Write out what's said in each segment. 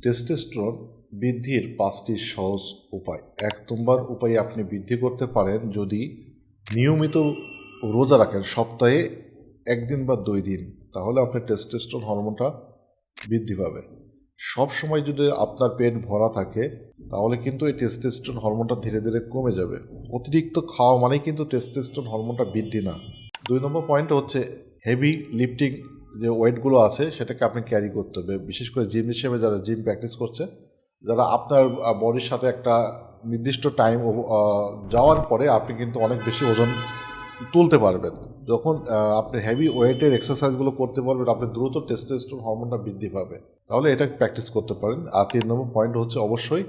Testosterone বৃদ্ধির 5টি সহজ উপায়। 1 নম্বর উপায়ে আপনি বৃদ্ধি করতে পারেন যদি নিয়মিত রোজা রাখেন, সপ্তাহে 1 দিন বা 2 দিন, তাহলে আপনার টেস্টোস্টেরন হরমোনটা বৃদ্ধি পাবে। সব সময় যদি আপনার পেট ভরা থাকে তাহলে কিন্তু এই টেস্টোস্টেরন হরমোনটা ধীরে ধীরে কমে যাবে। অতিরিক্ত খাওয়া মানেই কিন্তু টেস্টোস্টেরন হরমোনটা বৃদ্ধি না। 2 নম্বর পয়েন্ট হচ্ছে হেভি লিফটিং, যে ওয়েটগুলো আছে সেটাকে আপনি ক্যারি করতে হবে। বিশেষ করে জিম হিসেবে যারা জিম প্র্যাকটিস করছে, যারা আপনার বডির সাথে একটা নির্দিষ্ট টাইম যাওয়ার পরে আপনি কিন্তু অনেক বেশি ওজন তুলতে পারবেন। যখন আপনি হেভি ওয়েটের এক্সারসাইজগুলো করতে পারবেন, আপনি দ্রুত টেস্টোস্টেরন হরমোনটা বৃদ্ধি পাবে। তাহলে এটা প্র্যাকটিস করতে পারেন। আর 3 নম্বর পয়েন্ট হচ্ছে অবশ্যই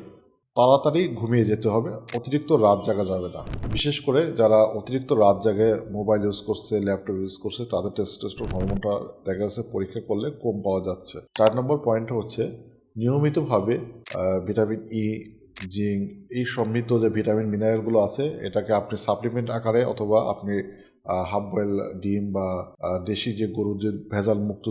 তাড়াতাড়ি ঘুমিয়ে যেতে হবে, অতিরিক্ত রাত জাগা যাবে না। বিশেষ করে যারা অতিরিক্ত রাত জাগে মোবাইল ইউজ করছে, ল্যাপটপ ইউজ করছে, তাদের টেস্টোস্টেরন হরমোনটা দেখা যাচ্ছে পরীক্ষা করলে কম পাওয়া যাচ্ছে। 4 নম্বর পয়েন্ট হচ্ছে নিয়মিতভাবে ভিটামিন ই, জিঙ্ক, এই সমৃদ্ধ যে ভিটামিন মিনারেলগুলো আছে এটাকে আপনি সাপ্লিমেন্ট আকারে অথবা আপনি হাফ বয়েল ডিম বা দেশি যে গরুর যে ভেজাল মুক্ত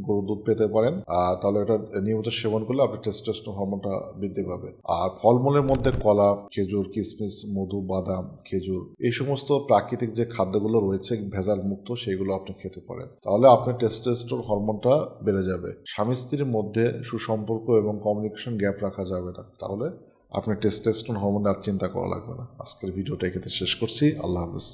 গরুর দুধ পেতে পারেন। তাহলে এটা নিয়মিত সেবন করলে আপনার টেস্টোস্টেরন হরমোনটা বৃদ্ধি পাবে। আর ফলমূলের মধ্যে কলা, খেজুর, কিশমিশ, মধু, বাদাম, খেজুর, এই সমস্ত প্রাকৃতিক যে খাদ্যগুলো রয়েছে ভেজাল মুক্ত, সেইগুলো আপনি খেতে পারেন। তাহলে আপনার টেস্টোস্টেরন হরমোনটা বেড়ে যাবে। স্বামী স্ত্রীর মধ্যে সুসম্পর্ক এবং কমিউনিকেশন গ্যাপ রাখা যাবে না। তাহলে আপনার টেস্টোস্টেরন হরমোন আর চিন্তা করা লাগবে না। আজকের ভিডিওটা এখানে শেষ করছি। আল্লাহ হাফেজ।